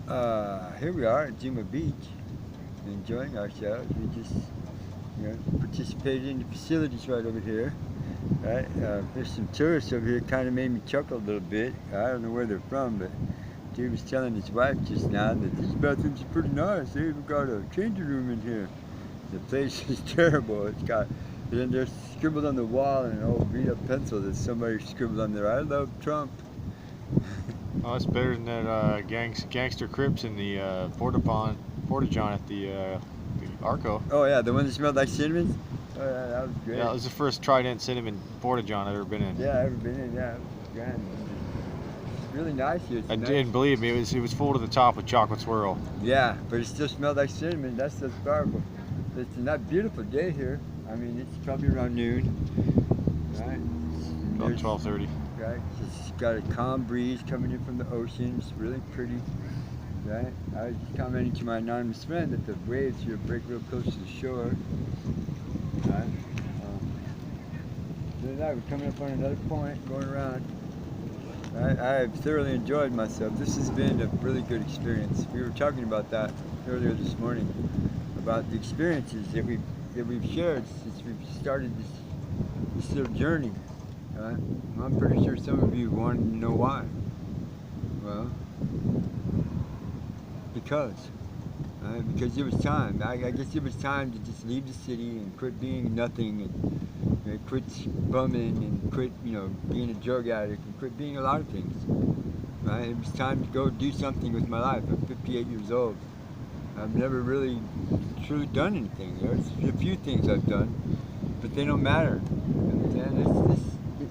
Here we are at Zuma Beach, enjoying ourselves. We just, participated in the facilities right over here. Right? There's some tourists over here. Kind of made me chuckle a little bit. I don't know where they're from, but dude was telling his wife just now that these bathrooms are pretty nice. They even got a changing room in here. The place is terrible. It's got, then there's scribbled on the wall in an old beat-up pencil that somebody scribbled on there. I love Trump. Oh, it's better than that gangster Crips in the Porta John at the Arco. Oh yeah, the one that smelled like cinnamon. Oh yeah, that was great. Yeah, that was the first Trident Cinnamon Porta John I've ever been in. Yeah, I've ever been in. Yeah, it was grand. It's really nice here. It's I nice. didn't believe me. It was full to the top with chocolate swirl. Yeah, but it still smelled like cinnamon. That's powerful. It's a not beautiful day here. I mean, it's probably around noon. Right. About 12:30. Right. It's got a calm breeze coming in from the ocean. It's really pretty. Right. I was just commenting to my anonymous friend that the waves here break real close to the shore. Right. So now we're coming up on another point, going around. I've thoroughly enjoyed myself. This has been a really good experience. We were talking about that earlier this morning, about the experiences that we've shared since we've started this little journey. I'm pretty sure some of you wanted to know why. Well, because it was time. I guess it was time to just leave the city and quit being nothing and quit bumming and quit, being a drug addict and quit being a lot of things. Right? It was time to go do something with my life. I'm 58 years old. I've never really truly done anything. There's a few things I've done, but they don't matter. And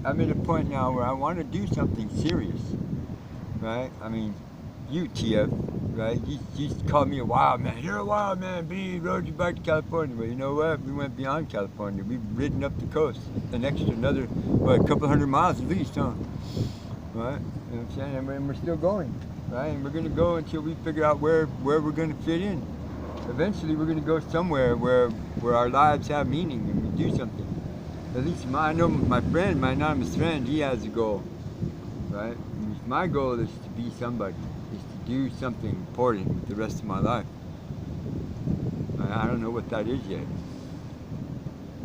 I'm at a point now where I want to do something serious. Right? I mean, you, TF, right? You called me a wild man. You're a wild man, B. Rode you back to California. But you know what? We went beyond California. We've ridden up the coast. Another, a couple hundred miles at least, huh? Right? You know what I'm saying? And we're still going, right? And we're going to go until we figure out where we're going to fit in. Eventually, we're going to go somewhere where our lives have meaning and we do something. At least I know my friend, my anonymous friend, he has a goal, right? And my goal is to be somebody. Do something important with the rest of my life. I don't know what that is yet.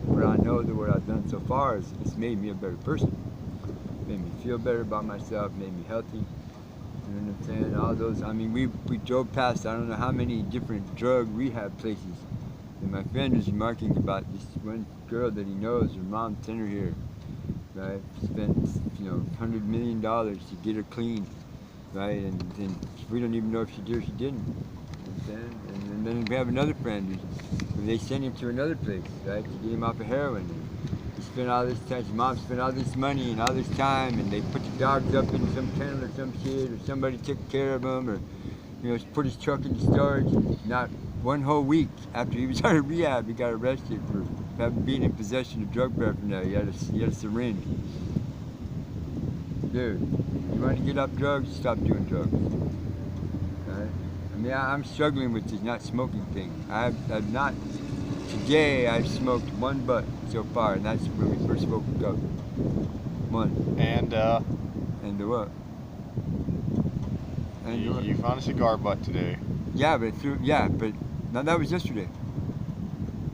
But I know that what I've done so far is it's made me a better person. Made me feel better about myself, made me healthy. You know what I'm saying? All those, I mean, we drove past I don't know how many different drug rehab places. And my friend was remarking about this one girl that he knows, her mom sent her here. Right? Spent, $100 million to get her clean. Right, and we don't even know if she did or she didn't. You know and then we have another friend who they sent him to another place, right, to get him off of heroin. And he spent all this time, his mom spent all this money and all this time, and they put the dogs up in some kennel or some shit, or somebody took care of him, or put his truck in storage. And not one whole week after he was out of rehab, he got arrested for being in possession of drug paraphernalia. He had a syringe. Dude, you want to get off drugs, stop doing drugs. Right? I mean, I'm struggling with this not smoking thing. Today I've smoked one butt so far, and that's when we first spoke up. One. And the what? And you found a cigar butt today. Yeah, but no, that was yesterday.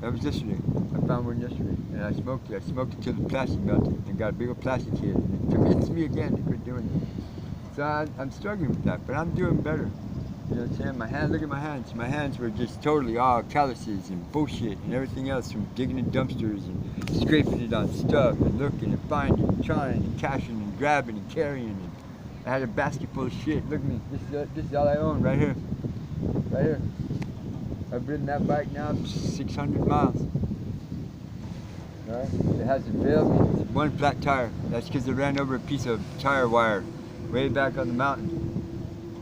I found one yesterday, and I smoked it. I smoked it till the plastic melted, and got a big old plastic hit, and it convinced me again to quit doing it. So I'm struggling with that, but I'm doing better. You know what I'm saying? My hand, look at my hands. My hands were just totally all calluses and bullshit and everything else from digging in dumpsters and scraping it on stuff and looking and finding and trying and cashing and grabbing and carrying. And I had a basket full of shit. Look at me. This is all I own right here. Right here. I've ridden that bike now 600 miles. Right? It has a veil, one flat tire. That's because it ran over a piece of tire wire way back on the mountain.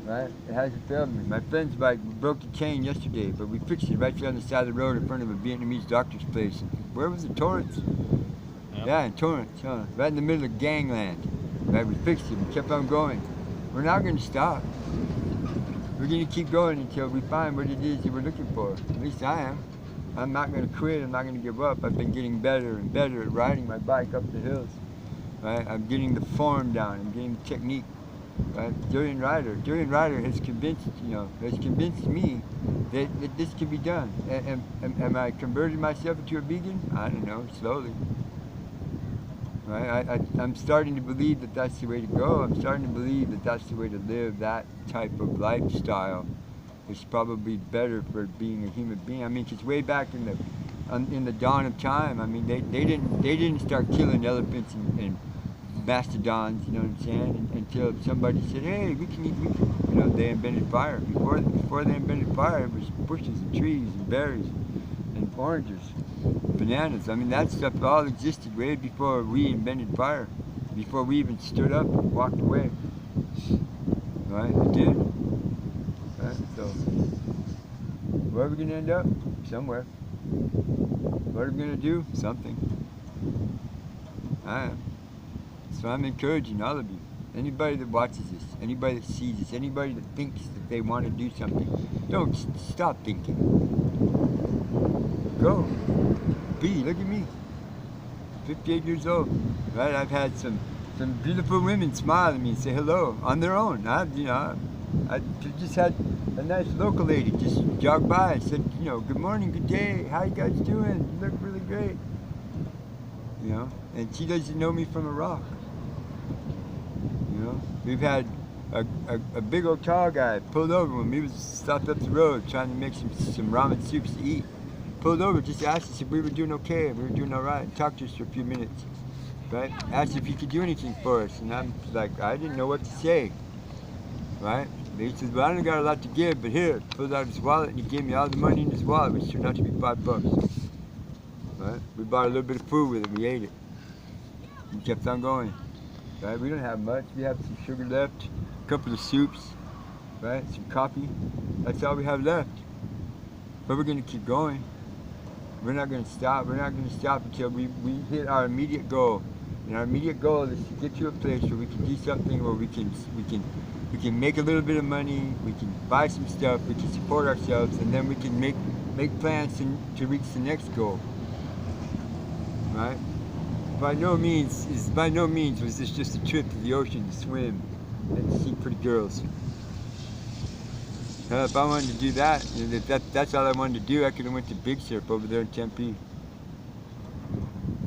Right? It hasn't failed me. My friend's bike broke the chain yesterday, but we fixed it right there on the side of the road in front of a Vietnamese doctor's place. Where was it? Torrance? Yep. Yeah, in Torrance, huh? Right in the middle of gangland. Right? We fixed it. We kept on going. We're not going to stop. We're going to keep going until we find what it is that we're looking for. At least I am. I'm not going to quit. I'm not going to give up. I've been getting better and better at riding my bike up the hills. Right? I'm getting the form down. I'm getting the technique. Right? Durianrider has convinced me that this can be done. Am I converting myself into a vegan? I don't know, slowly. Right? I'm starting to believe that that's the way to go. I'm starting to believe that that's the way to live that type of lifestyle. It's probably better for being a human being. I mean, because way back in the dawn of time, I mean, they didn't start killing elephants and mastodons, you know what I'm saying? Until somebody said, hey, they invented fire. Before they invented fire, it was bushes and trees and berries and oranges, bananas. I mean, that stuff all existed way before we invented fire, before we even stood up and walked away. Right? It did. Right? So, where are we going to end up? Somewhere. What are we going to do? Something. I am. So I'm encouraging all of you, anybody that watches this, anybody that sees this, anybody that thinks that they want to do something, don't stop thinking. Go. Be. Look at me. 58 years old. Right? I've had some beautiful women smile at me and say hello on their own. I just had a nice local lady just jog by and said, good morning, good day, how you guys doing? You look really great. And she doesn't know me from a rock. We've had a big old tall guy pulled over when we was stopped up the road trying to make some ramen soups to eat. Pulled over, just asked us if we were doing okay, if we were doing all right, talked to us for a few minutes, right? Asked if he could do anything for us, and I'm like, I didn't know what to say, right? But he said, well, I don't got a lot to give, but here, pulled out his wallet and he gave me all the money in his wallet, which turned out to be $5, right? We bought a little bit of food with it, we ate it, and kept on going. Right? We don't have much. We have some sugar left, a couple of soups, right? Some coffee. That's all we have left. But we're going to keep going. We're not going to stop. We're not going to stop until we hit our immediate goal. And our immediate goal is to get to a place where we can do something where we can make a little bit of money, we can buy some stuff, we can support ourselves, and then we can make plans to reach the next goal. Right? By no means was this just a trip to the ocean to swim and to see pretty girls. If I wanted to do that, if that's all I wanted to do, I could have went to Big Surf over there in Tempe.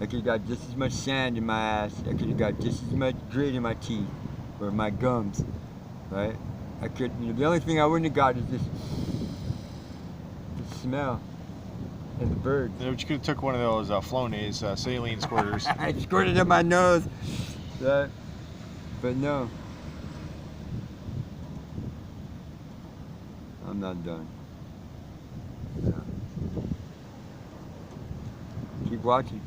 I could have got just as much sand in my ass. I could have got just as much grit in my teeth or my gums, right? I could. The only thing I wouldn't have got is this smell. And the birds. Yeah, but you could have took one of those Flonase saline squirters. I squirted in my nose. Right? But no. I'm not done. No. Keep watching.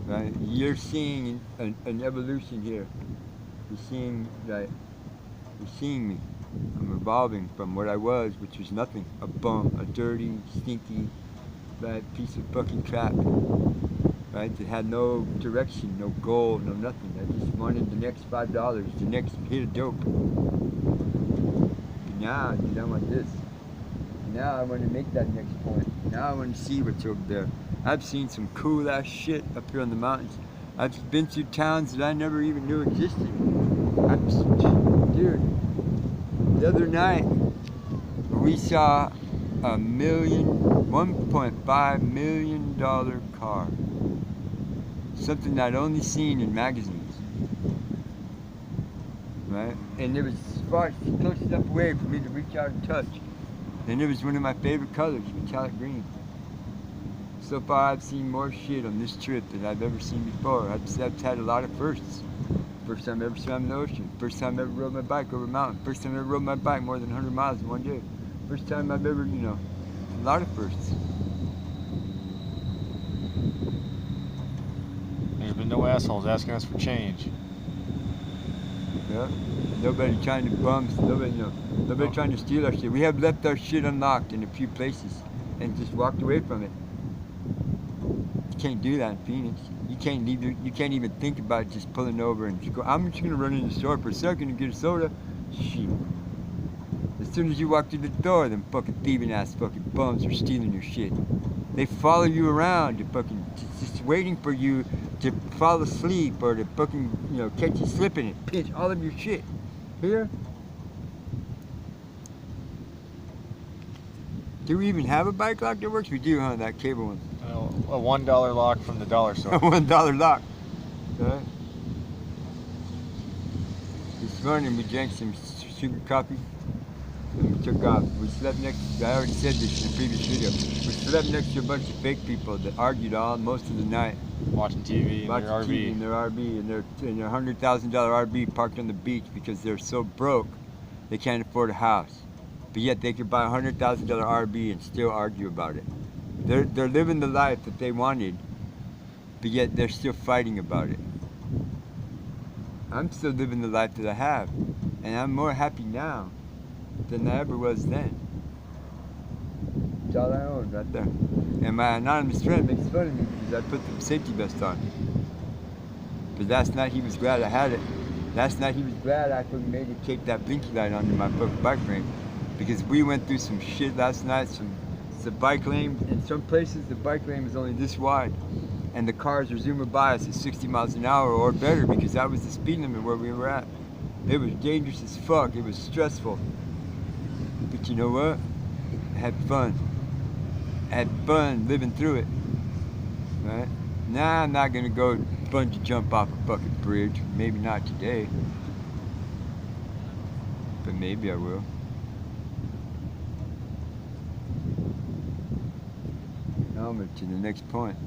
Right? You're seeing an evolution here. You're seeing me. I'm evolving from what I was, which was nothing. A bum, a dirty, stinky, piece of fucking crap, right? That had no direction, no goal, no nothing. I just wanted the next $5, the next hit of dope. But now, I want this. Now I want to make that next point. Now I want to see what's over there. I've seen some cool ass shit up here on the mountains. I've been through towns that I never even knew existed. Dude, the other night we saw a $1.5 million car. Something I'd only seen in magazines. Right? And it was close enough away for me to reach out and touch. And it was one of my favorite colors, metallic green. So far I've seen more shit on this trip than I've ever seen before. I've had a lot of firsts. First time I ever swam the ocean. First time I ever rode my bike over a mountain. First time I ever rode my bike more than 100 miles in one day. First time I've ever, a lot of firsts. There's been no assholes asking us for change. Yeah. Nobody trying to nobody trying to steal our shit. We have left our shit unlocked in a few places and just walked away from it. You can't do that in Phoenix. You can't even think about just pulling over and just go, I'm just gonna run in the store for a second and get a soda. Shit. As soon as you walk through the door, them fucking thieving ass fucking bums are stealing your shit. They follow you around, just waiting for you to fall asleep or to fucking, catch you slipping and pinch all of your shit. Here? Do we even have a bike lock that works? We do, huh? That cable one. A $1 lock from the dollar store. $1 lock. Alright. This morning we drank some sugar coffee and we took off. We slept I already said this in the previous video. We slept next to a bunch of fake people that argued most of the night. Watching TV in their RV. TV in their RV, in their $100,000 RV parked on the beach because they're so broke they can't afford a house. But yet they could buy a $100,000 RV and still argue about it. They're living the life that they wanted, but yet they're still fighting about it. I'm still living the life that I have, and I'm more happy now than I ever was then. That's all I own right there. And my anonymous friend makes fun of me because I put the safety vest on. But last night he was glad I had it. Last night he was glad I couldn't maybe tape that blinky light onto my bike frame. Because we went through some shit last night, the bike lane, in some places the bike lane was only this wide. And the cars were zooming by us at 60 miles an hour or better because that was the speed limit where we were at. It was dangerous as fuck, it was stressful. But you know what? I had fun. I had fun living through it, right? Now I'm not gonna go bungee jump off a fucking bridge. Maybe not today, but maybe I will. Now I'm to the next point.